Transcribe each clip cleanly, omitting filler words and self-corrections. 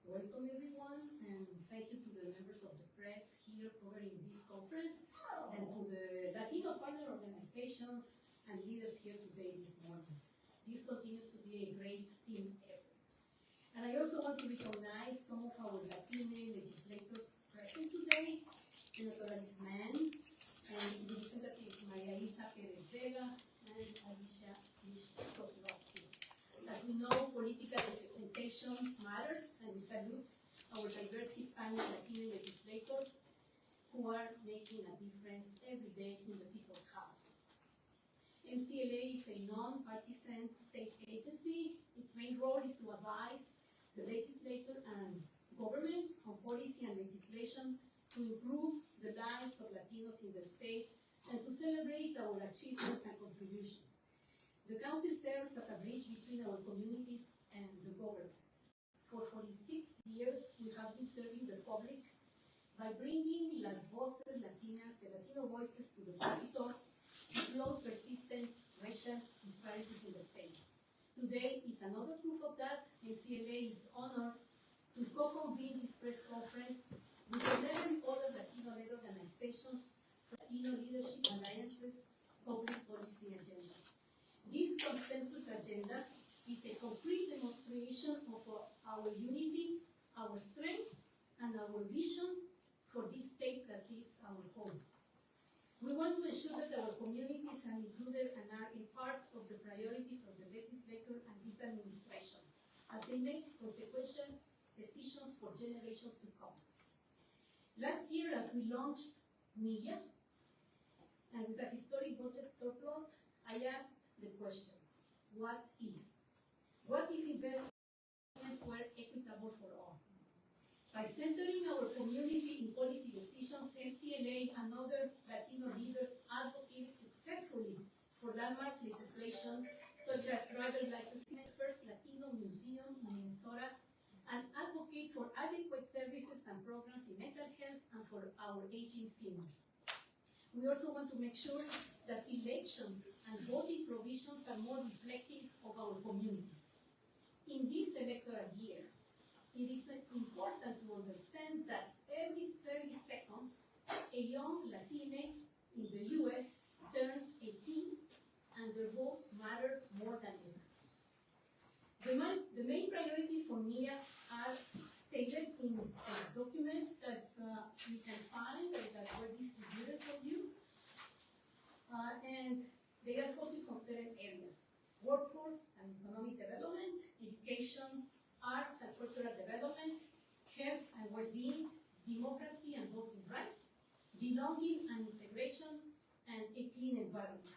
Welcome everyone, and thank you to the members of the press here covering this conference, and to the Latino partner organizations and leaders here today this morning. This continues to be a great team effort. And I also want to recognize some of our Latino legislators present today, Senator Alice Mann, and Representatives Maria Isa Perez Vega and Alicia Kozlowski. As we know, political representation matters, and we salute our diverse Hispanic Latino legislators who are making a difference every day in the people's house. MCLA is a non-partisan state agency. Its main role is to advise the legislature and government on policy and legislation to improve the lives of Latinos in the state and to celebrate our achievements and contributions. The Council serves as a bridge between our communities and the government. For 46 years, we have been serving the public by bringing las voces latinas, the Latino voices, to the Capitol to close persistent racial disparities in the state. Today is another proof of that. MCLA is honored to co-convene this press conference with 11 other Latino-led organizations, Latino Leadership Alliance's public policy agenda. This consensus agenda is a complete demonstration of our unity, our strength, and our vision for this state that is our home. We want to ensure that our communities are included and are a part of the priorities of the legislature and this administration, as they make consequential decisions for generations to come. Last year, as we launched MIA, and with a historic budget surplus, I asked the question, what if? What if investments were equitable for all? By centering our community in policy decisions, MCLA and other Latino leaders advocated successfully for landmark legislation such as driver licensing, first Latino museum in Minnesota, and advocate for adequate services and programs in mental health and for our aging seniors. We also want to make sure that elections and voting provisions are more reflective of our communities. In this electoral year, it is important to understand that every 30 seconds, a young Latinx in the U.S. turns 18 and their votes matter more than ever. The main priorities for MIA are stated in documents that you can find or that were distributed for you. And they are focused on certain areas: workforce and economic development, education, arts and cultural development, health and well-being, democracy and voting rights, belonging and integration, and a clean environment.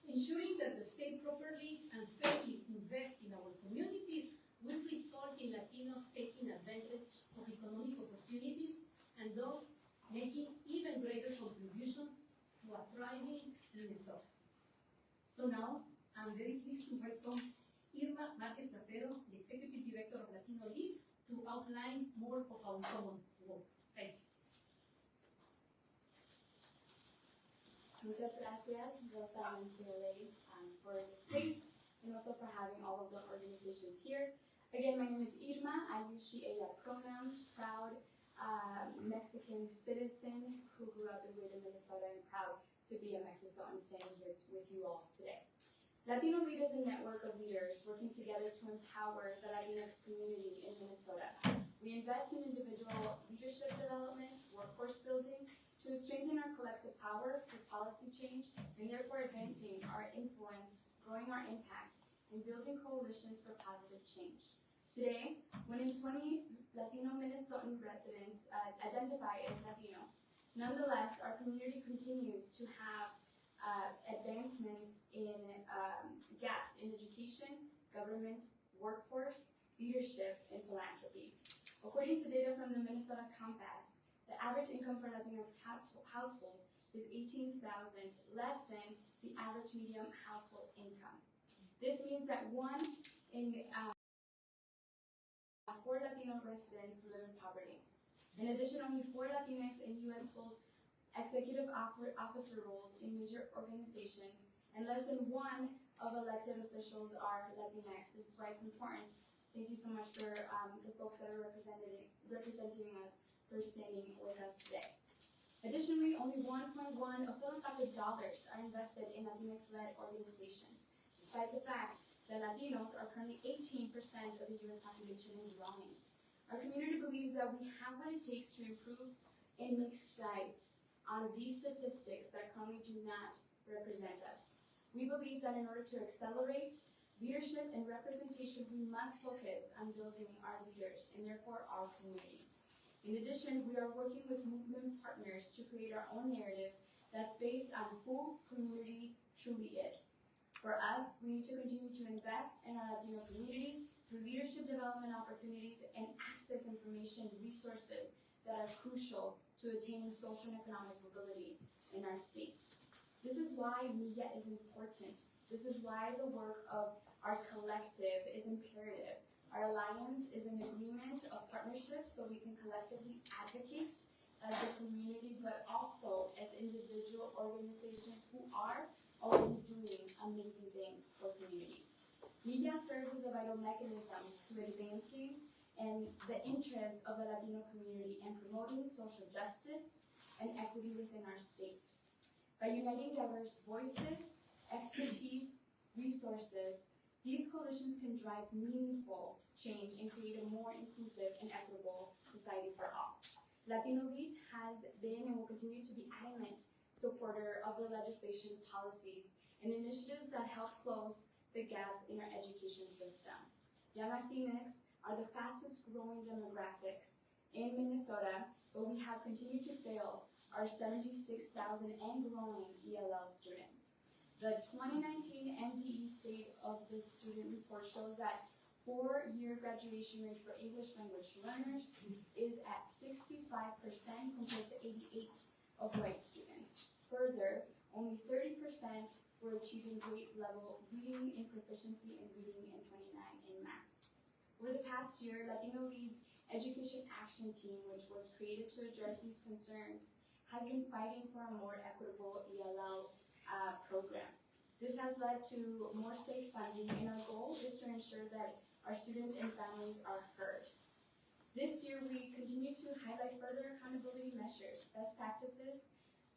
Ensuring that the state properly and fairly invests in our communities will result in Latinos taking advantage of economic opportunities and thus making even greater contributions to a thriving Minnesota. So now, I'm very pleased to welcome Irma Marquez Trapero, the Executive Director of Latino Lead, to outline more of our common work. Thank you. Muchas gracias, Rosa and MCLA, for the space and also for having all of the organizations here. Again, my name is Irma. I use she, ella pronouns, proud Mexican citizen who grew up in Wheaton, Minnesota, and proud to be a Mexican standing here with you all today. Latino Lead is a network of leaders working together to empower the Latinx community in Minnesota. We invest in individual leadership development, workforce building, to strengthen our collective power for policy change, and therefore advancing our influence, growing our impact, and building coalitions for positive change. Today, 1 in 20 Latino Minnesotan residents identify as Latino. Nonetheless, our community continues to have advancements in gaps in education, government, workforce, leadership, and philanthropy. According to data from the Minnesota Compass, the average income for Latinx households is $18,000 less than the average median household income. This means that 1 in 4 Latino residents live in poverty. In addition, only 4 Latinx in U.S. hold executive officer roles in major organizations, and less than 1 of elected officials are Latinx. This is why it's important Thank you so much for the folks that are representing us for standing with us today. Additionally, only 1.1 of philanthropic dollars are invested in Latinx-led organizations, despite the fact that Latinos are currently 18% of the U.S. population and growing. Our community believes that we have what it takes to improve and make strides on these statistics that currently do not represent us. We believe that in order to accelerate leadership and representation, we must focus on building our leaders and therefore our community. In addition, we are working with movement partners to create our own narrative that's based on who community truly is. For us, we need to continue to invest in our Latino community through leadership development opportunities and access information resources that are crucial to attaining social and economic mobility in our state. This is why media is important. This is why the work of our collective is imperative. Our alliance is an agreement of partnership so we can collectively advocate as a community, but also as individual organizations who are already doing amazing things for community. Media serves as a vital mechanism to advancing and the interests of the Latino community and promoting social justice and equity within our state. By uniting diverse voices, expertise, resources, these coalitions can drive meaningful change and create a more inclusive and equitable society for all. Latino Lead has been and will continue to be adamant supporter of the legislation, policies, and initiatives that help close the gaps in our education system. Young Latinx are the fastest growing demographics in Minnesota, but we have continued to fail our 76,000 and growing ELL students. The 2019 NDE State of the Student Report shows that 4-year graduation rate for English language learners is at 65% compared to 88% of white students. Further, only 30% were achieving grade level reading and proficiency in reading and 29 in math. Over the past year, Latino Lead's Education Action Team, which was created to address these concerns, has been fighting for a more equitable ELL program. This has led to more state funding, and our goal is to ensure that our students and families are heard. This year, we continue to highlight further accountability measures, best practices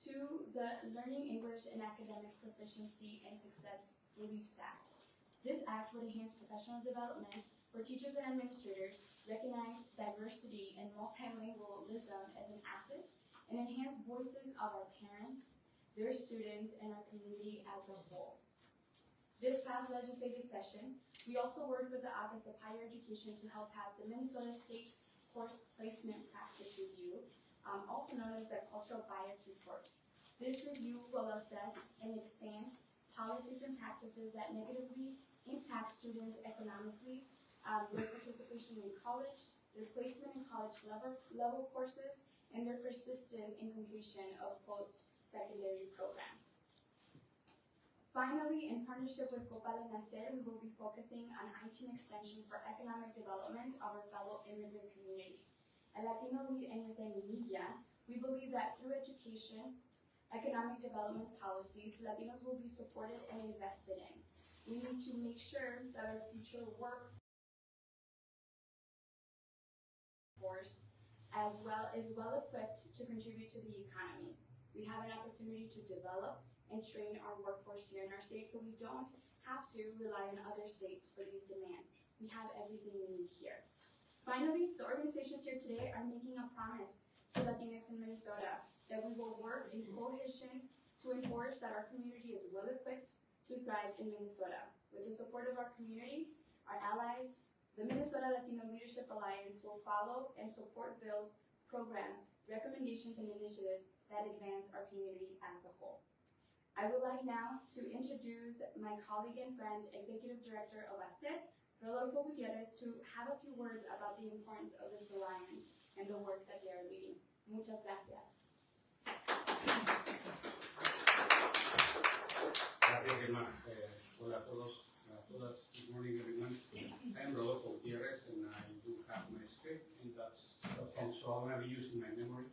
to the Learning English and Academic Proficiency and Success Reliefs Act. This act would enhance professional development for teachers and administrators, recognize diversity and multilingualism as an asset, and enhance voices of our parents, their students, and our community as a whole. This past legislative session, we also worked with the Office of Higher Education to help pass the Minnesota State Course Placement Practice Review, also known as the Cultural Bias Report. This review will assess and extend policies and practices that negatively impact students economically, their participation in college, their placement in college level courses, and their persistence in completion of post-secondary program. Finally, in partnership with Copal and Nacer, we will be focusing on IT extension for economic development of our fellow immigrant community. At Latino Lead and within media, we believe that through education, economic development policies, Latinos will be supported and invested in. We need to make sure that our future workforce is well equipped to contribute to the economy. We have an opportunity to develop and train our workforce here in our state so we don't have to rely on other states for these demands. We have everything we need here. Finally, the organizations here today are making a promise to Latinx in Minnesota that we will work in coalition to enforce that our community is well equipped to thrive in Minnesota. With the support of our community, our allies, the Minnesota Latino Leadership Alliance will follow and support bills, programs, recommendations, and initiatives that advance our community as a whole. I would like now to introduce my colleague and friend, Executive Director of ACET, Rodolfo Gutierrez, to have a few words about the importance of this alliance and the work that they are leading. Muchas gracias. Gracias, Irma. Hola a todos, a todas. Good morning, everyone. I'm Rodolfo Gutierrez, and I do have my script in Dutch, so I'm going to be using my memory.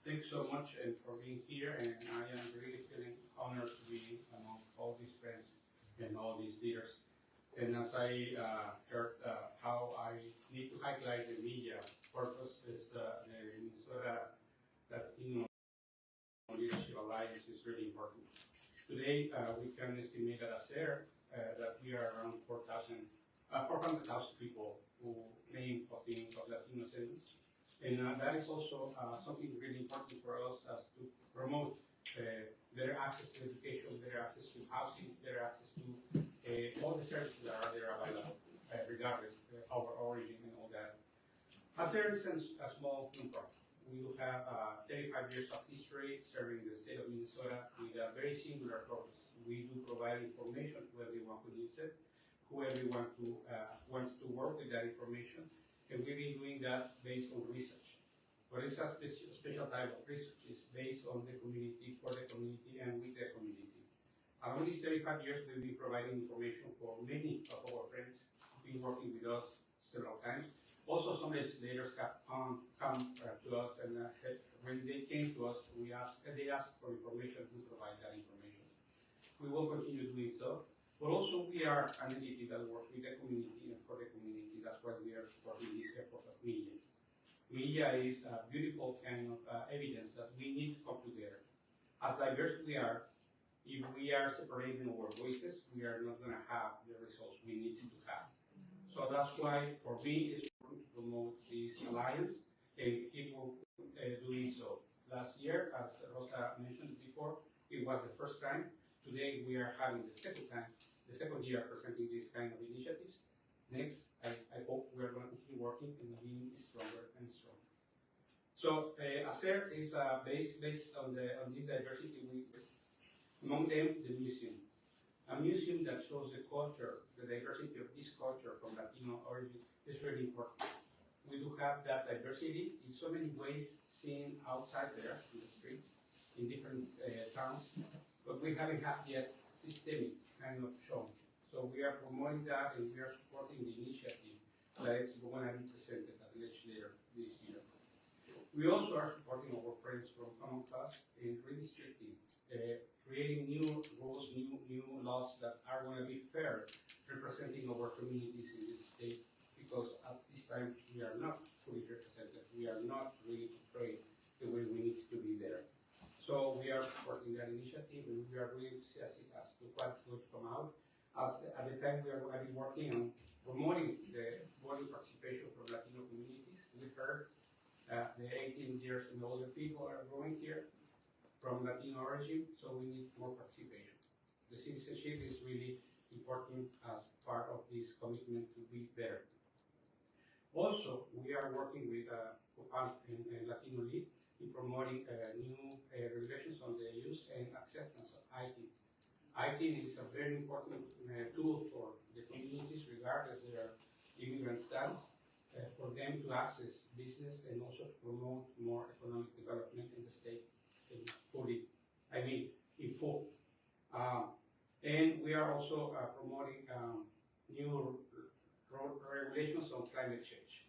Thanks so much for being here, and I am really feeling honored to be among all these friends and all these leaders. And as I heard how I need to highlight the media purpose is the Minnesota Latino Leadership Alliance is really important. Today, we can estimate at ASER that we are around 400,000 people who claim of being of Latino citizens. And that is also something really important for us as to promote better access to education, better access to housing, better access to all the services that are there available, regardless of our origin and all that. ASER is a small nonprofit. We will have 35 years of history serving the state of Minnesota with a very similar purpose. We do provide information to everyone who needs it, whoever wants to work with that information, and we've been doing that based on research. But it's a special type of research. It's based on the community, for the community, and with the community. Along these 35 years, we've been providing information for many of our friends who've been working with us several times. Also, some legislators have come to us, and when they came to us, they asked for information. We provide that information. We will continue doing so. But also, we are an entity that works with the community and for the community. That's why we are supporting this effort of media. Media is a beautiful kind of evidence that we need to come together. As diverse we are, if we are separating our voices, we are not going to have the results we need to have. So that's why, for me, it's important to promote this alliance and keep doing so. Last year, as Rosa mentioned before, it was the first time. Today, we are having the second year presenting these kind of initiatives. Next, I hope we are going to keep working and being stronger and stronger. So, ASER is based on this diversity. Among them, the museum. A museum that shows the culture, the diversity of this culture from Latino origin is really important. We do have that diversity in so many ways seen outside there in the streets, in different towns, but we haven't had yet systemic kind of shown. So we are promoting that, and we are supporting the initiative that is going to be presented at the legislature this year. We also are supporting our friends from Common Cause in redistricting, creating new rules, new laws that are going to be fair, representing our communities in this state, because at this time we are not fully represented. We are not really portrayed the way we need to be there. So we are supporting that initiative, and we are really enthusiastic as to what's going to come out. At the time we are going to be working on promoting the voting participation for Latino communities. We've heard the 18 years and older people are growing here from Latino origin, so we need more participation. The citizenship is really important as part of this commitment to be better. Also, we are working with COPAN and Latino Lead in promoting new regulations on the use and acceptance of IT. IT is a very important tool for the communities, regardless of their immigrant status, for them to access business and also to promote more economic development in the state in full. And we are also promoting new regulations on climate change.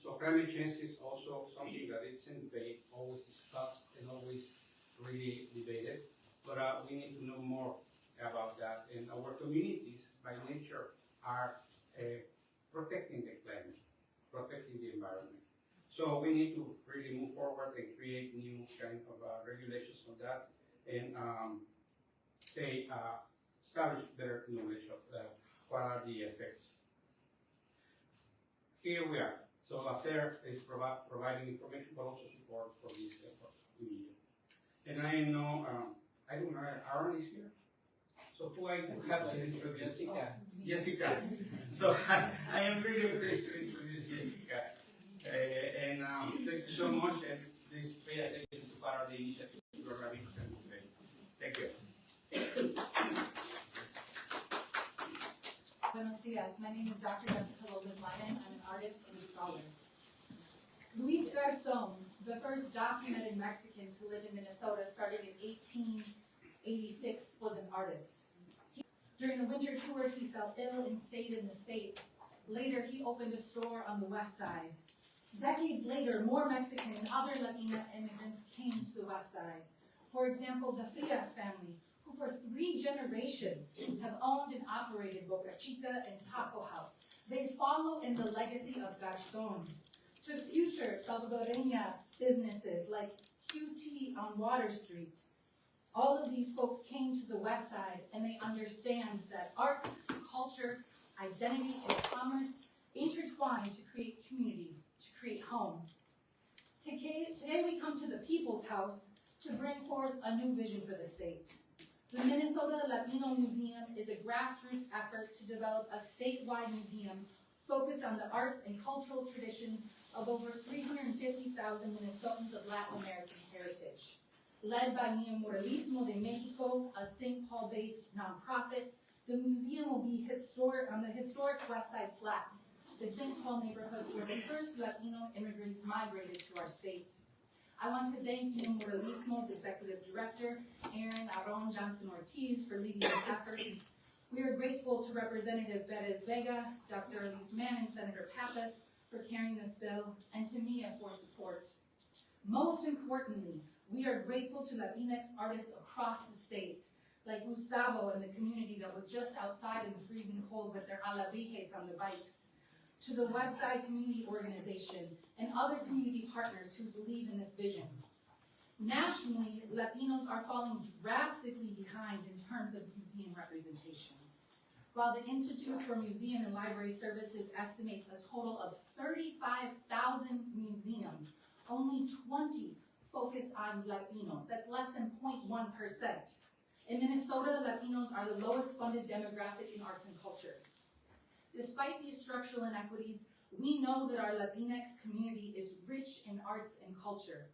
So climate change is also something that it's in debate, always discussed and always really debated, but we need to know more about that. And our communities, by nature, are protecting the climate, protecting the environment. So we need to really move forward and create new kind of regulations on that, and establish better knowledge of what are the effects. Here we are. So ASER is providing information, but also support for this effort in media. And I know, I don't know, Aaron is here. So who I have to introduce? Jessica. So I am really pleased to introduce Jessica. And thank you so much, and please pay attention to part of the initiative we are having today. Thank you. Buenos dias. My name is Dr. Jessica Lopez-Lyman. I'm an artist and a scholar. Luis Garzón, the first documented Mexican to live in Minnesota, starting in 1886, was an artist. During a winter tour, he fell ill and stayed in the state. Later, he opened a store on the west side. Decades later, more Mexican and other Latina immigrants came to the west side. For example, the Frias family, who for 3 generations, have owned and operated Boca Chica and Taco House. They follow in the legacy of Garzón. To future Salvadoreña businesses like QT on Water Street, all of these folks came to the West Side and they understand that art, culture, identity, and commerce intertwine to create community, to create home. Today we come to the People's House to bring forth a new vision for the state. The Minnesota Latino Museum is a grassroots effort to develop a statewide museum focused on the arts and cultural traditions of over 350,000 Minnesotans of Latin American heritage. Led by Neomuralismo de Mexico, a St. Paul-based nonprofit, the museum will be on the historic West Side Flats, the St. Paul neighborhood where the first Latino immigrants migrated to our state. I want to thank Neomuralismo's Executive Director, Aaron Aron Johnson-Ortiz, for leading these efforts. We are grateful to Representative Perez Vega, Dr. Elise Mann, and Senator Pappas for carrying this bill, and to MIA for support. Most importantly, we are grateful to Latinx artists across the state, like Gustavo and the community that was just outside in the freezing cold with their alabrijes on the bikes, to the West Side Community Organization and other community partners who believe in this vision. Nationally, Latinos are falling drastically behind in terms of museum representation. While the Institute for Museum and Library Services estimates a total of 35,000 museums, only 20 focus on Latinos. That's less than 0.1%. In Minnesota, Latinos are the lowest funded demographic in arts and culture. Despite these structural inequities, we know that our Latinx community is rich in arts and culture.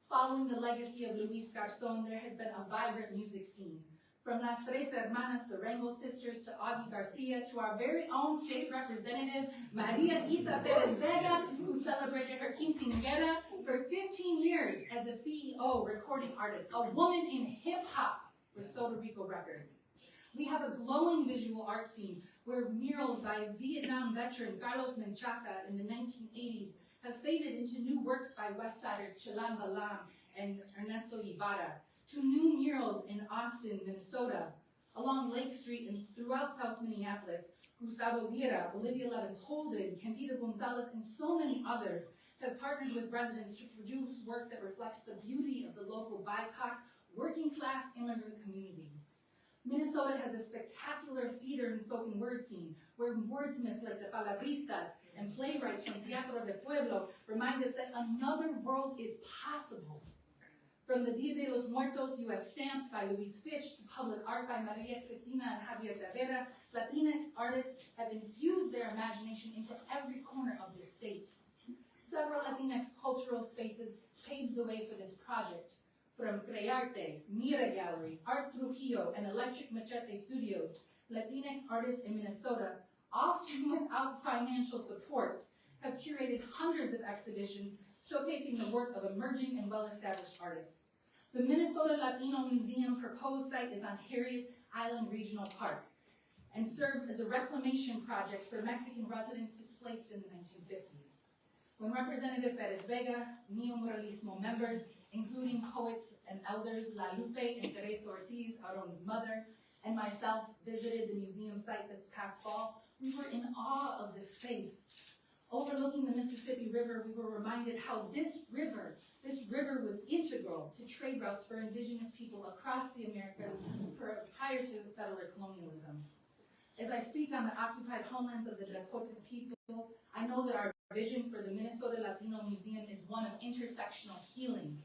Following the legacy of Luis Garzón, there has been a vibrant music scene. From Las Tres Hermanas, the Rango Sisters, to Augie Garcia, to our very own state representative, Maria Isa Perez Vega, who celebrated her quinceañera for 15 years as a CEO recording artist, a woman in hip-hop with Soto Rico Records. We have a glowing visual art scene where murals by Vietnam veteran Carlos Menchaca in the 1980s have faded into new works by Westsiders Chilam Balam and Ernesto Ibarra, to new murals in Austin, Minnesota, along Lake Street and throughout South Minneapolis. Gustavo Vieira, Olivia Levins Holden, Candida Gonzalez, and so many others have partnered with residents to produce work that reflects the beauty of the local BIPOC, working-class immigrant community. Minnesota has a spectacular theater and spoken word scene, where wordsmiths like the Palabristas and playwrights from Teatro de Pueblo remind us that another world is possible. From the Dia de los Muertos U.S. stamp by Luis Fitch to public art by Maria Cristina and Javier Tavera, Latinx artists have infused their imagination into every corner of the state. Several Latinx cultural spaces paved the way for this project. From Crearte, Mira Gallery, Art Trujillo, and Electric Machete Studios, Latinx artists in Minnesota, often without financial support, have curated hundreds of exhibitions showcasing the work of emerging and well-established artists. The Minnesota Latino Museum proposed site is on Harriet Island Regional Park and serves as a reclamation project for Mexican residents displaced in the 1950s. When Representative Perez Vega, Neomuralismo members, including poets and elders La Lupe and Teresa Ortiz, Aron's mother, and myself visited the museum site this past fall, we were in awe of the space. Overlooking the Mississippi River, we were reminded how this river was integral to trade routes for indigenous people across the Americas prior to settler colonialism. As I speak on the occupied homelands of the Dakota people, I know that our vision for the Minnesota Latino Museum is one of intersectional healing.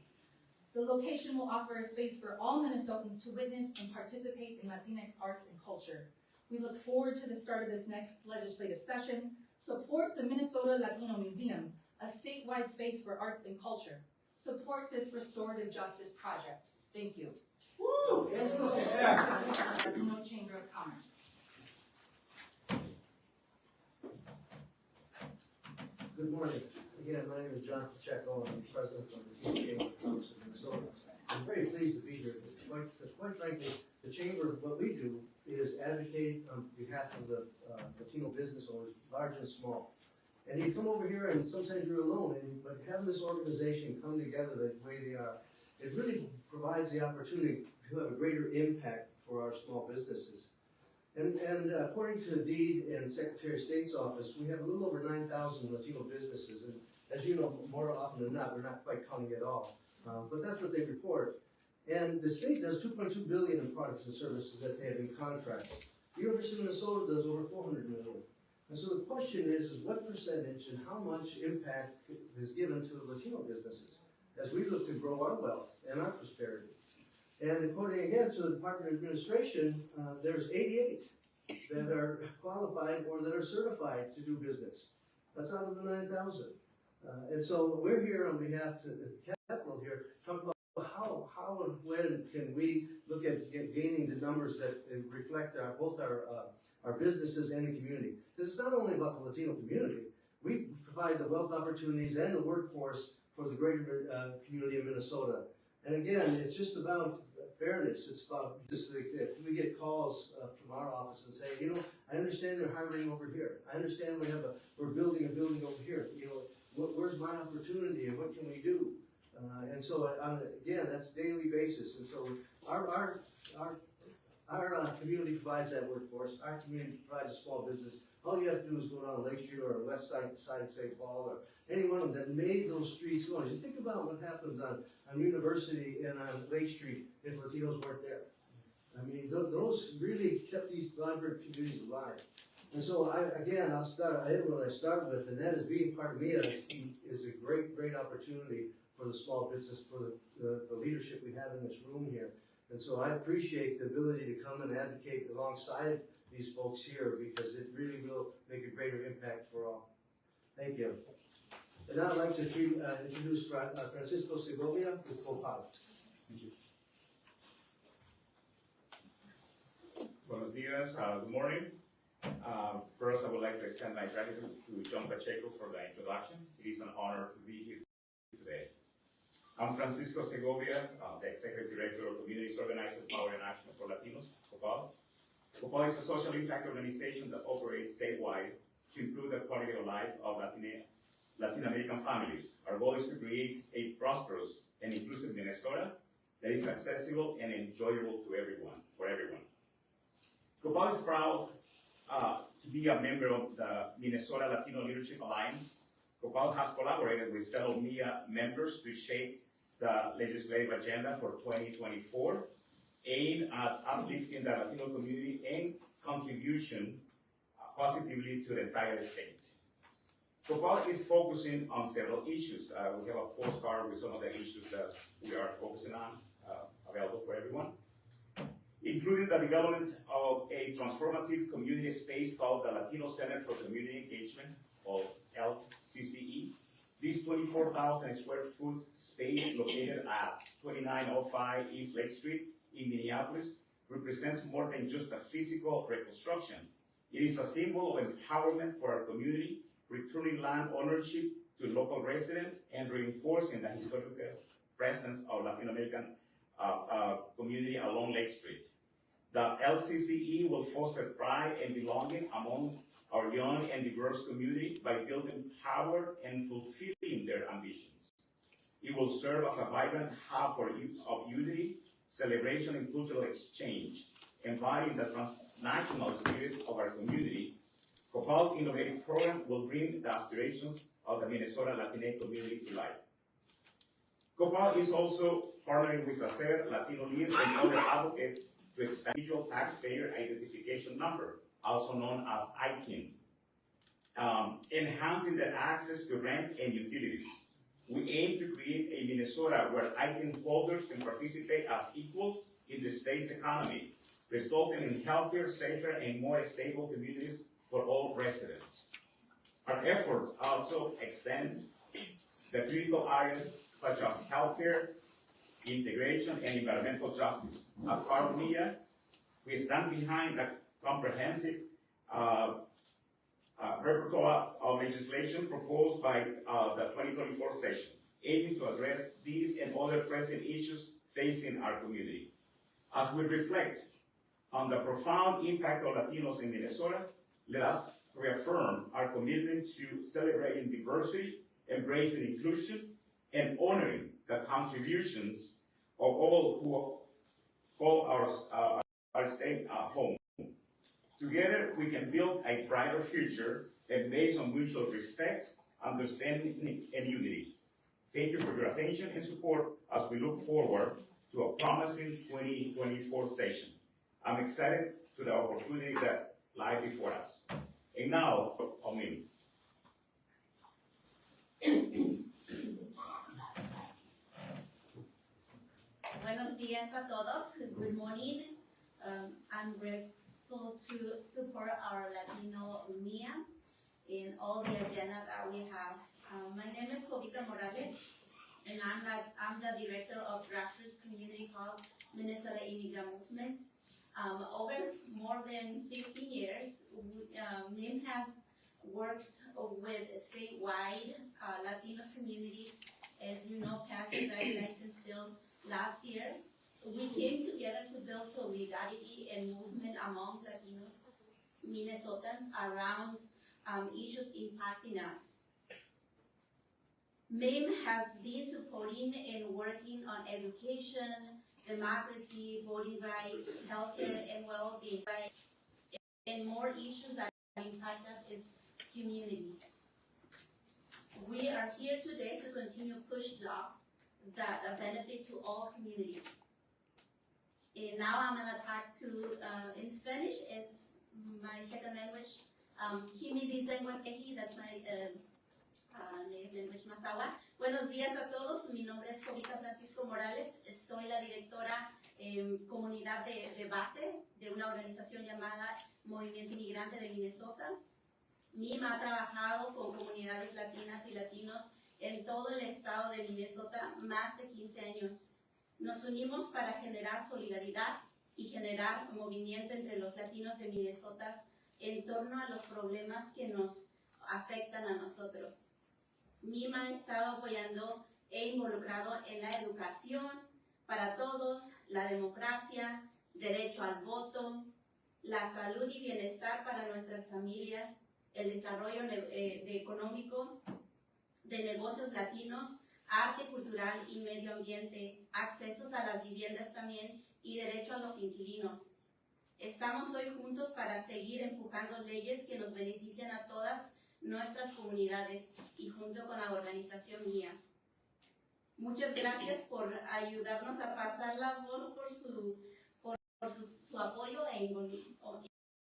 The location will offer a space for all Minnesotans to witness and participate in Latinx arts and culture. We look forward to the start of this next legislative session. Support the Minnesota Latino Museum, a statewide space for arts and culture. Support this restorative justice project. Thank you. Woo! Yes. Latino Chamber of Commerce. Good morning. Again, my name is John Pacheco. I'm the president of the Latino Chamber of Commerce of Minnesota. I'm very pleased to be here. Quite frankly, the Chamber, what we do is advocate on behalf of the Latino business owners, large and small. And you come over here and sometimes you're alone, but having this organization come together the way they are, it really provides the opportunity to have a greater impact for our small businesses. And according to the Deed and Secretary of State's office, we have a little over 9,000 Latino businesses. And as you know, more often than not, we're not quite counting it all. But that's what they report. And the state does $2.2 billion in products and services that they have in contract. The University of Minnesota does over $400 million. And so the question is what percentage and how much impact is given to the Latino businesses as we look to grow our wealth and our prosperity. And according again to the Department of Administration, there's 88 that are qualified or that are certified to do business. That's out of the 9,000. And so we're here on behalf of the Capitol here, talk about how and when can we look at gaining the numbers that reflect both our businesses and the community. Because it's not only about the Latino community. We provide the wealth opportunities and the workforce for the greater community of Minnesota. And again, it's just about fairness. It's about just like that. We get calls from our office and say, you know, I understand they're hiring over here. I understand we're building a building over here. You know, where's my opportunity and what can we do? And so again, that's daily basis. And so our community provides that workforce. Our community provides a small business. All you have to do is go down Lake Street or West Side of St. Paul or any one of them that made those streets go. Just think about what happens on University and on Lake Street if Latinos weren't there. I mean, those really kept these vibrant communities alive. And so I didn't really start with, and that is being part of MIA is a great opportunity for the small business, for the leadership we have in this room here. And so I appreciate the ability to come and advocate alongside these folks here because it really will make a greater impact for all. Thank you. And now I'd like to introduce Francisco Segovia with COPAL. Thank you. Buenos dias, good morning. First, I would like to extend my gratitude to John Pacheco for the introduction. It is an honor to be here today. I'm Francisco Segovia, the Executive Director of Communities Organized Power and Action for Latinos, COPAL. COPAL is a social impact organization that operates statewide to improve the quality of life of Latin American families. Our goal is to create a prosperous and inclusive Minnesota that is accessible and enjoyable to everyone, for everyone. COPAL is proud to be a member of the Minnesota Latino Leadership Alliance. COPAL has collaborated with fellow MIA members to shape the legislative agenda for 2024, aimed at uplifting the Latino community and contribution positively to the entire state. COPAL is focusing on several issues. We have a postcard with some of the issues that we are focusing on, available for everyone, including the development of a transformative community space called the Latino Center for Community Engagement, or LCCE. This 24,000 square foot space located at 2905 East Lake Street in Minneapolis represents more than just a physical reconstruction. It is a symbol of empowerment for our community, returning land ownership to local residents and reinforcing the historical presence of Latin American community along Lake Street. The LCCE will foster pride and belonging among our young and diverse community by building power and fulfilling their ambitions. It will serve as a vibrant hub of unity, celebration, and cultural exchange, embodying the transnational spirit of our community. COPAL's innovative program will bring the aspirations of the Minnesota Latinx community to life. COPAL is also partnering with ACER, Latino Lead, and other advocates to expand individual taxpayer identification number, also known as ITIN, enhancing the access to rent and utilities. We aim to create a Minnesota where ITIN holders can participate as equals in the state's economy, resulting in healthier, safer, and more stable communities for all residents. Our efforts also extend the critical areas such as healthcare, integration, and environmental justice. As part of MIA, we stand behind the comprehensive repertoire of legislation proposed by the 2024 session, aiming to address these and other pressing issues facing our community. As we reflect on the profound impact of Latinos in Minnesota, let us reaffirm our commitment to celebrating diversity, embracing inclusion, and honoring the contributions of all call our state home. Together, we can build a brighter future and based on mutual respect, understanding, and unity. Thank you for your attention and support as we look forward to a promising 2024 session. I'm excited to the opportunities that lie before us. And now, Omni. Buenos días a todos. Good morning. I'm grateful to support our Latino MIA in all the agenda that we have. My name is Jovita Morales, and I'm the director of grassroots community called Minnesota Immigrant Movement. Over more than 15 years, MIM has worked with statewide Latinos communities. As you know, passed the driving license bill last year. We came together to build solidarity and movement among Latinos, Minnesotans around issues impacting us. MIM has been supporting and working on education, democracy, voting rights, healthcare, and well-being, and more issues that impact us as community. We are here today to continue push laws that benefit to all communities. And now I'm gonna talk to in Spanish, is my second language. Kimi dicen Huasqueji, that's my native language Mazahua. Buenos días a todos, mi nombre es Jovita Francisco Morales, soy la directora comunidad de base de una organización llamada Movimiento Inmigrante de Minnesota. MIMA ha trabajado con comunidades latinas y latinos en todo el estado de Minnesota más de 15 años. Nos unimos para generar solidaridad y generar movimiento entre los latinos de Minnesota en torno a los problemas que nos afectan a nosotros. MIMA ha estado apoyando e involucrado en la educación para todos, la democracia, derecho al voto, la salud y bienestar para nuestras familias, el desarrollo económico de negocios latinos, arte cultural y medio ambiente, accesos a las viviendas también y derecho a los inquilinos. Estamos hoy juntos para seguir empujando leyes que nos benefician a todas nuestras comunidades y junto con la organización MIA. Muchas gracias por ayudarnos a pasar la voz por su apoyo e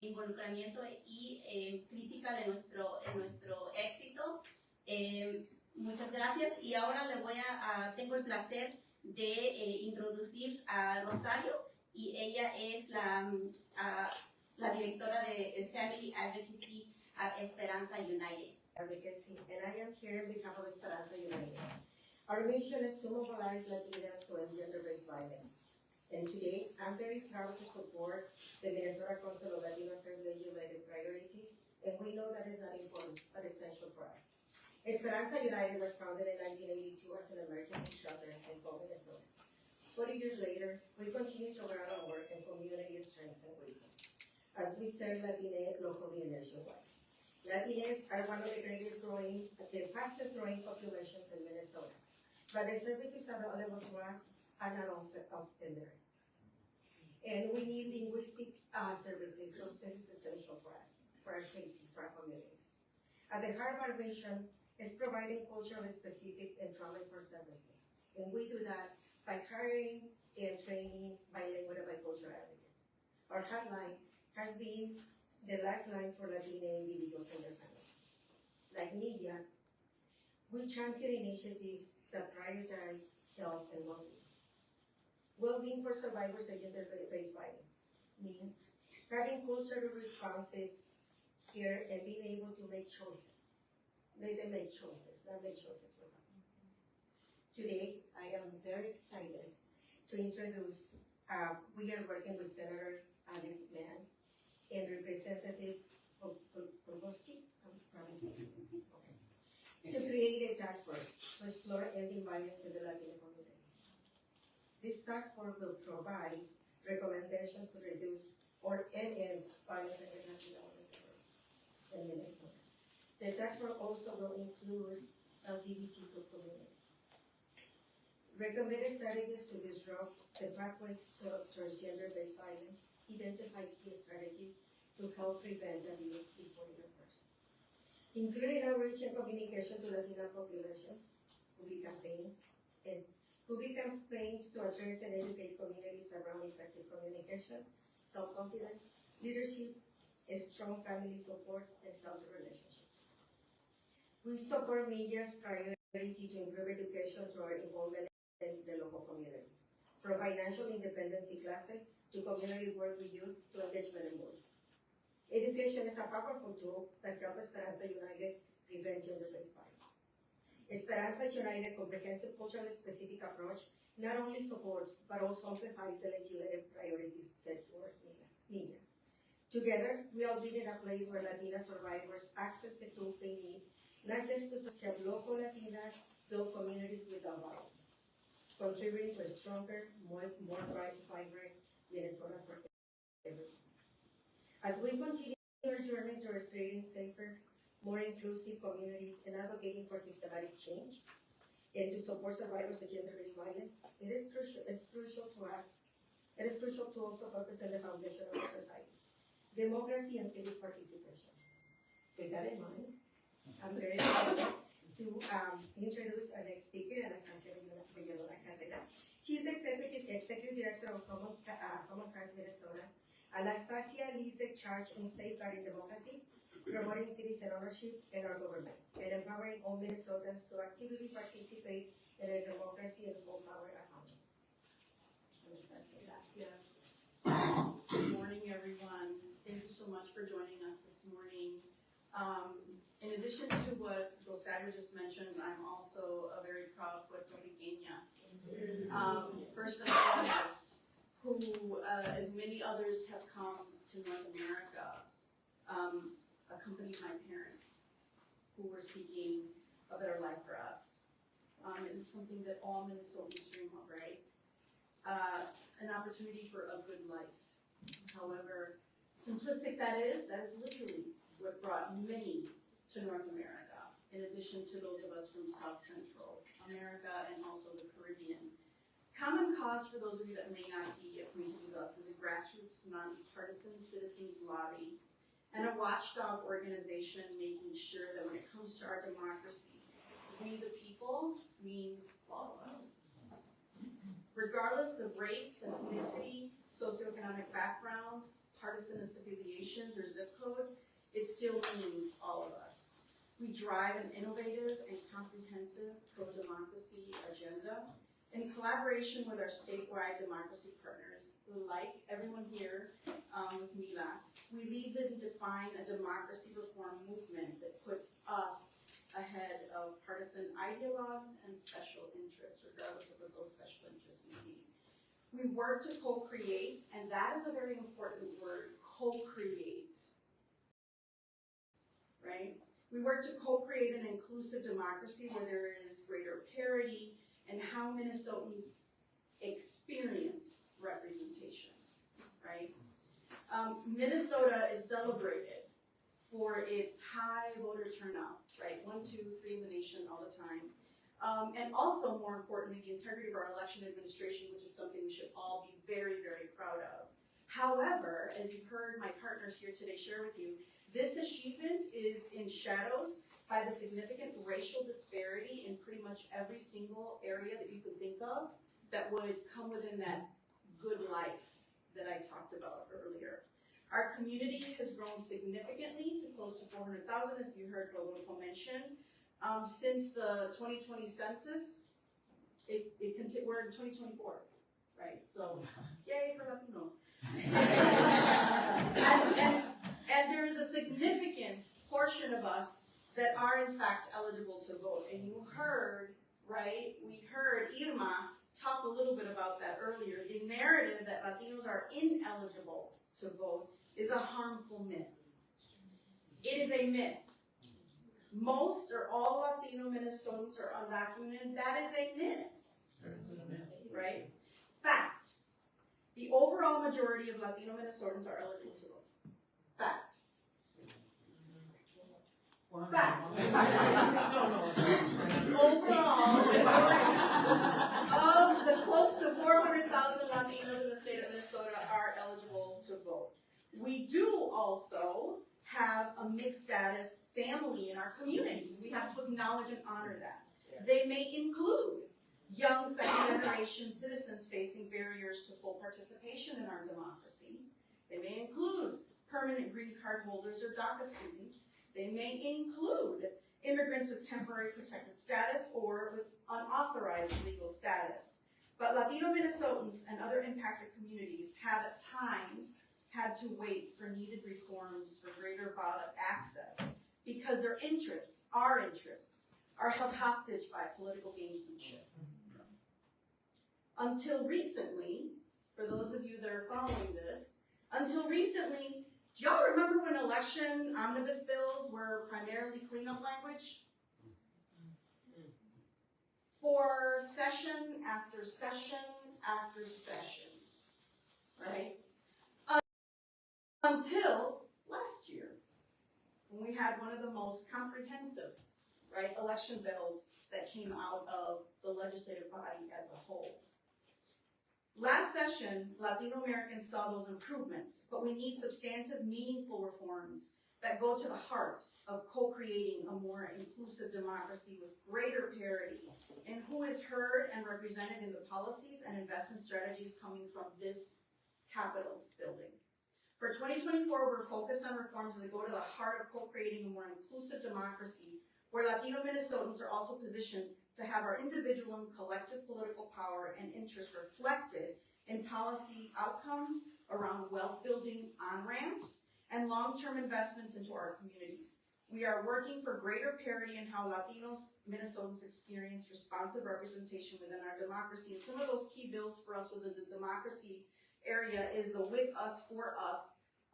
involucramiento y crítica de nuestro éxito. Muchas gracias y ahora tengo el placer de introducir a Rosario y ella es la directora de Family Advocacy at Esperanza United. Advocacy, and I am here on behalf of Esperanza United. Our mission is to mobilize Latinas to end gender-based violence. And today, I'm very proud to support the Minnesota Council of Latino Affairs legislative priorities, and we know that is not important, but essential for us. Esperanza United was founded in 1982 as an emergency shelter in St. Paul, Minnesota. 40 years later, we continue to grow our work in community strength and wisdom as we serve Latines locally and nationwide. Latines are one of the fastest growing populations in Minnesota, but the services available to us are not often there. And we need linguistic services, so this is essential for us, for our safety, for our communities. At the heart of our mission is providing culturally specific and trauma-informed services. And we do that by hiring and training bilingual and bicultural advocates. Our hotline has been the lifeline for Latina individuals and their families. Like media, we champion initiatives that prioritize health and well-being. Well-being for survivors of gender-based violence means having culturally responsive care and being able to make choices. Let them make choices, not make choices for them. Today, I am very excited to introduce, we are working with Senator Alice Mann and Representative Proboski, to create a task force to explore ending violence in the Latino community. This task force will provide recommendations to reduce or end violence against Latino in Minnesota. The task force also will include LGBTQ communities. recommended strategies to disrupt the pathways towards gender-based violence, identify key strategies to help prevent abuse before it occurs, including outreach and communication to Latino populations, public campaigns to address and educate communities around effective communication, self-confidence, leadership, strong family supports, and healthy relationships. We support media's priority to improve education through our involvement in the local community, from financial independency classes to community work with youth to engagement and voice. Education is a powerful tool that helps Esperanza United prevent gender-based violence. Esperanza United comprehensive culturally specific approach not only supports but also amplifies the legislative priorities set for media. Together, we are building a place where Latina survivors access the tools they need, not just to help local Latinas build communities without violence, contributing to a stronger, more vibrant Minnesota for everyone. As we continue our journey towards creating safer, more inclusive communities and advocating for systematic change, and to support survivors of gender-based violence, it is crucial to also focus on the foundation of our society, democracy and civic participation. With that in mind, I'm very excited to introduce our next speaker, Anastasia Villalona-Carrera. She's Executive Director of Common Cause Minnesota. Anastasia leads the charge in safeguarding democracy, promoting citizen ownership in our government, and empowering all Minnesotans to actively participate in a democracy and full power economy. Gracias. Good morning, everyone. Thank you so much for joining us this morning. In addition to what Rosario just mentioned, I'm also a very proud Puerto Riqueña. First and foremost, who, as many others have come to North America, accompanied my parents who were seeking a better life for us. And it's something that all Minnesotans dream of, right? An opportunity for a good life. However simplistic that is literally what brought many to North America, in addition to those of us from South Central America and also the Caribbean. Common Cause, for those of you that may not be acquainted with us, is a grassroots, nonpartisan citizens lobby and a watchdog organization making sure that when it comes to our democracy, we the people means all of us. Regardless of race, ethnicity, socioeconomic background, partisan affiliations, or zip codes, it still means all of us. We drive an innovative and comprehensive pro-democracy agenda in collaboration with our statewide democracy partners, like everyone here with Mila. We lead and define a democracy reform movement that puts us ahead of partisan ideologues and special interests, regardless of what those special interests may be. We work to co-create, and that is a very important word, co-create, right? We work to co-create an inclusive democracy where there is greater parity in how Minnesotans experience representation, right? Minnesota is celebrated for its high voter turnout, right? 1, 2, 3 in the nation all the time. And also, more importantly, the integrity of our election administration, which is something we should all be very, very proud of. However, as you've heard my partners here today share with you, this achievement is in shadows by the significant racial disparity in pretty much every single area that you could think of that would come within that good life that I talked about earlier. Our community has grown significantly to close to 400,000, as you heard Rodolfo mention. Since the 2020 census, we're in 2024, right? So, yay for Latinos. and there's a significant portion of us that are in fact eligible to vote. And you heard, right, we heard Irma talk a little bit about that earlier. The narrative that Latinos are ineligible to vote is a harmful myth. It is a myth. Most or all Latino Minnesotans are undocumented. That is a myth, right? Fact. The overall majority of Latino Minnesotans are eligible to vote. Fact. Fact. Overall, close to 400,000 Latinos in the state of Minnesota are eligible to vote. We do also have a mixed status family in our communities. We have to acknowledge and honor that. They may include young second-generation citizens facing barriers to full participation in our democracy. They may include permanent green card holders or DACA students. They may include immigrants with temporary protected status or with unauthorized legal status. But Latino Minnesotans and other impacted communities have at times had to wait for needed reforms for greater ballot access because their interests, our interests, are held hostage by political gamesmanship. Until recently, for those of you that are following this, until recently, do y'all remember when election omnibus bills were primarily cleanup language? For session after session after session, right? Until last year, when we had one of the most comprehensive, right, election bills that came out of the legislative body as a whole. Last session, Latino Americans saw those improvements, but we need substantive, meaningful reforms that go to the heart of co-creating a more inclusive democracy with greater parity in who is heard and represented in the policies and investment strategies coming from this Capitol building. For 2024, we're focused on reforms that go to the heart of co-creating a more inclusive democracy where Latino Minnesotans are also positioned to have our individual and collective political power and interests reflected in policy outcomes around wealth building on-ramps and long-term investments into our communities. We are working for greater parity in how Latinos Minnesotans experience responsive representation within our democracy. And some of those key bills for us within the democracy area is the With Us, For Us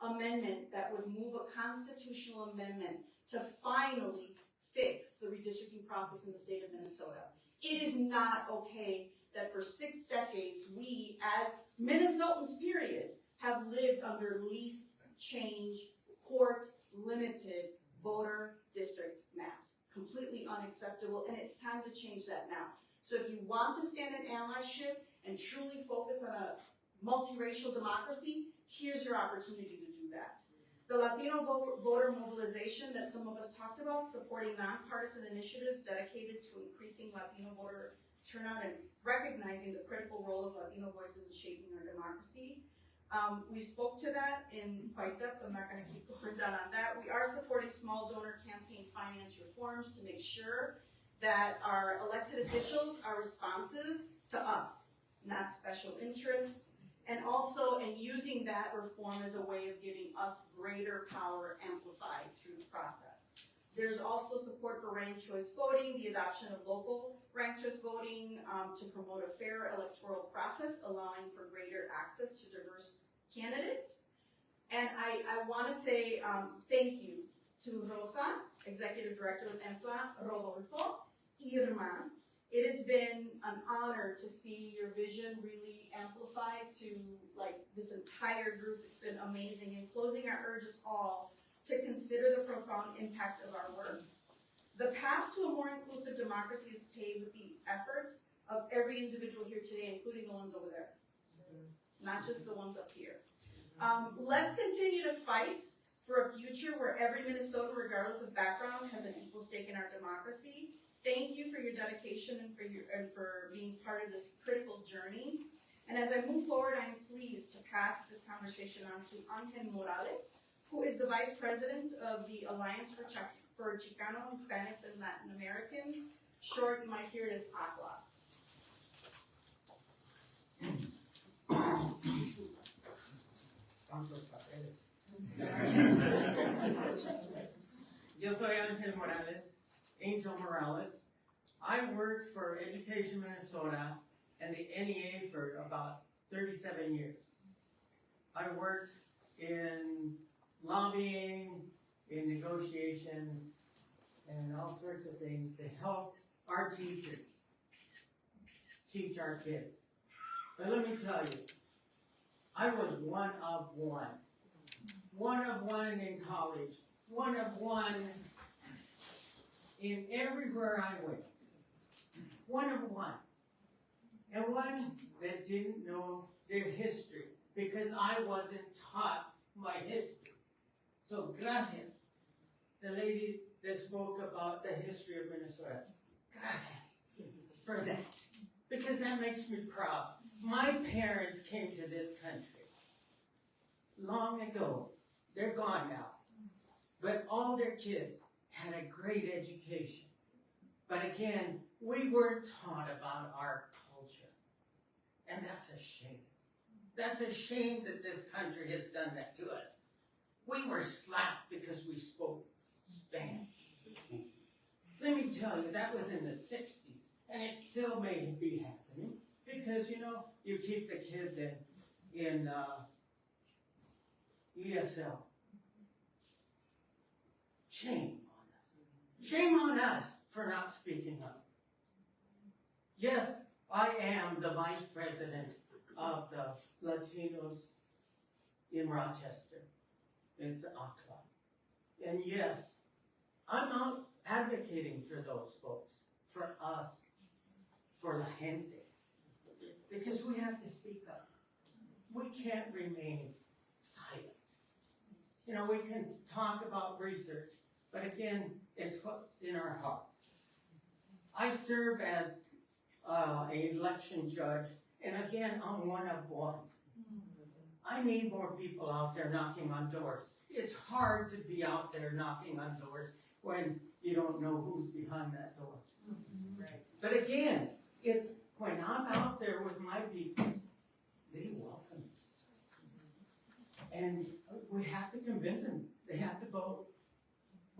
amendment that would move a constitutional amendment to finally fix the redistricting process in the state of Minnesota. It is not okay that for 6 decades we, as Minnesotans, period, have lived under least change, court-limited voter district maps. Completely unacceptable, and it's time to change that now. So if you want to stand in allyship and truly focus on a multiracial democracy, here's your opportunity to do that. The Latino voter mobilization that some of us talked about, supporting nonpartisan initiatives dedicated to increasing Latino voter turnout and recognizing the critical role of Latino voices in shaping our democracy. We spoke to that in quite depth. I'm not going to keep going down on that. We are supporting small donor campaign finance reforms to make sure that our elected officials are responsive to us, not special interests. And also in using that reform as a way of giving us greater power amplified through the process. There's also support for ranked choice voting, the adoption of local ranked choice voting to promote a fair electoral process, allowing for greater access to diverse candidates. And I want to say thank you to Rosa, Executive Director with EMPLA, Rodolfo, Irma. It has been an honor to see your vision really amplified to like this entire group. It's been amazing. In closing, I urge us all to consider the profound impact of our work. The path to a more inclusive democracy is paved with the efforts of every individual here today, including the ones over there, not just the ones up here. Let's continue to fight for a future where every Minnesotan, regardless of background, has an equal stake in our democracy. Thank you for your dedication and for being part of this critical journey. And as I move forward, I'm pleased to pass this conversation on to Angel Morales, who is the Vice President of the Alliance for Chicano, Hispanics, and Latin Americans. Short, you might hear it as ACLA. Yo soy Angel Morales. I've worked for Education Minnesota and the NEA for about 37 years. I worked in lobbying, in negotiations, and all sorts of things to help our teachers teach our kids. But let me tell you, I was one of one. One of one in college. One of one in everywhere I went. One of one. and one that didn't know their history, because I wasn't taught my history. So gracias. The lady that spoke about the history of Minnesota. Gracias for that. Because that makes me proud. My parents came to this country long ago. They're gone now. But all their kids had a great education. But again, we weren't taught about our culture. And that's a shame. That's a shame that this country has done that to us. We were slapped because we spoke Spanish. Let me tell you, that was in the 60s, and it still may be happening because, you know, you keep the kids in ESL. Shame on us. Shame on us for not speaking up. Yes, I am the vice president of the Latinos in Rochester. It's ACLA. And yes, I'm out advocating for those folks, for us, for la gente, because we have to speak up. We can't remain silent. You know, we can talk about research, but again, it's what's in our hearts. I serve as an election judge, and again, I'm one of one. I need more people out there knocking on doors. It's hard to be out there knocking on doors when you don't know who's behind that door. Right. But again, it's when I'm out there with my people, they welcome me. And we have to convince them. They have to vote.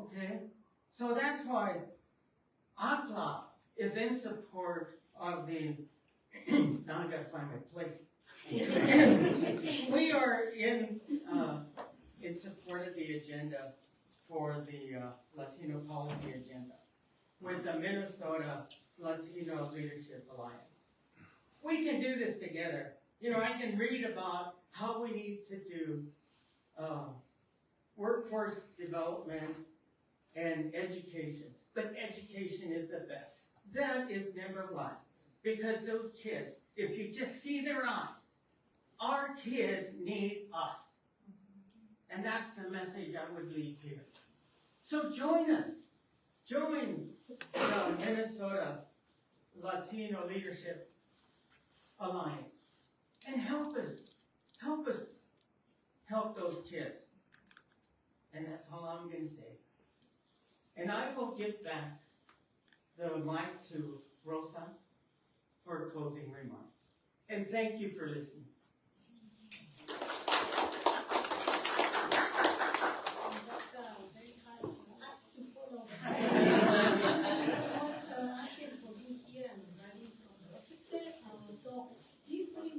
Okay? So that's why ACLA is in support of the, now I gotta find my place. We are in support of the agenda for the Latino policy agenda with the Minnesota Latino Leadership Alliance. We can do this together. You know, I can read about how we need to do workforce development and education, but education is the best. That is number one, because those kids, if you just see their eyes, our kids need us. And that's the message I would leave here. So join us. Join the Minnesota Latino Leadership Alliance. And help us help those kids. And that's all I'm going to say. And I will give back the mic to Rosa for closing remarks. And thank you for listening.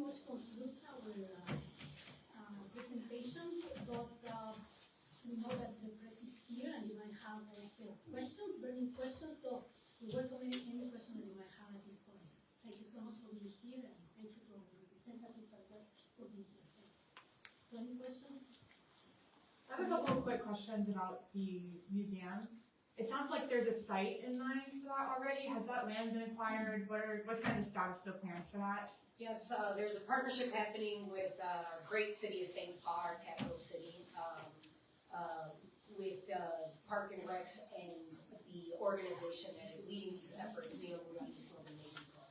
Concludes our presentations, but we know that the press is here and you might have also questions, burning questions, so we welcome any question that you might have at this point. Thank you so much for being here, and thank you to the representatives as well for being here. So any questions? I have a couple of quick questions about the museum. It sounds like there's a site in mind for that already. Has that land been acquired? What's kind of the status of plans for that? Yes, there's a partnership happening with our great city of St. Paul, our capital city, with Park and Recs and the organization that is leading these efforts, Neo Muralismo de Mexico.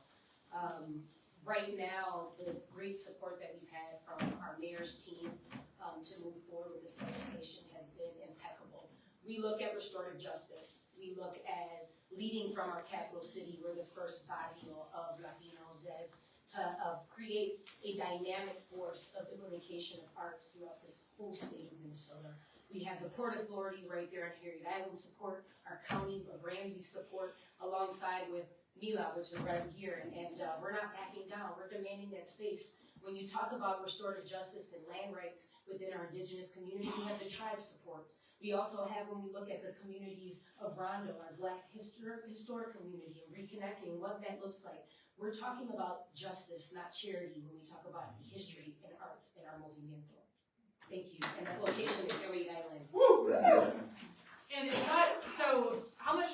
Right now, the great support that we've had from our mayor's team to move forward with this legislation has been impeccable. We look at restorative justice. We look at leading from our capital city. We're the first barrio of Latinos that is to create a dynamic force of implementation of arts throughout this whole state of Minnesota. We have the Port Authority right there in Harriet Island support, our County of Ramsey support, alongside with Mila, which is right here, and we're not backing down. We're demanding that space. When you talk about restorative justice and land rights within our indigenous community, we have the tribe supports. We also have, when we look at the communities of Rondo, our Black historic community, and reconnecting what that looks like. We're talking about justice, not charity, when we talk about history and arts in our movimiento. Thank you. And that location is Harriet Island. Woo! And is that, so how much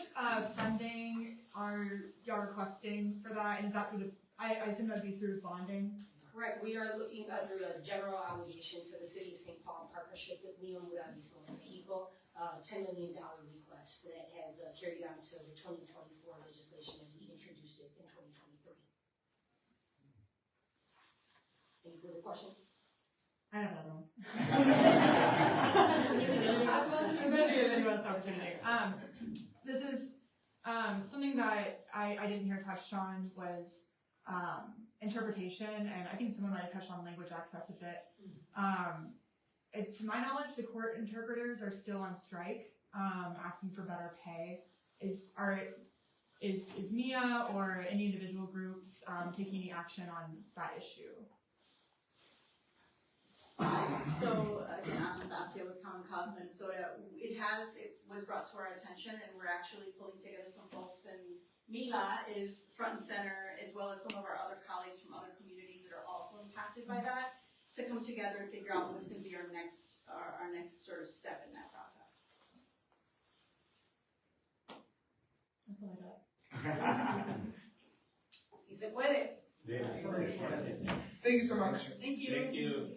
funding are y'all requesting for that? And is that through the, I I assume that'd be through bonding. Correct, we are looking through a general obligation, so the city of St. Paul in partnership with Neo Muralismo and Mexico, $10 million request that has carried on to the 2024 legislation as we introduced it in 2023. Any further questions? I have another one. This is something that I didn't hear touched on was interpretation, and I think someone might have touched on language access a bit. To my knowledge, the court interpreters are still on strike, asking for better pay. Is MIA or any individual groups taking any action on that issue? So again, I'm Nastasia with Common Cause Minnesota. It was brought to our attention, and we're actually pulling together some folks, and Mila is front and center, as well as some of our other colleagues from other communities that are also impacted by that, to come together and figure out what's going to be our next sort of step in that process. That's all I got. Si se puede. Thank you so much. Thank you. Thank you.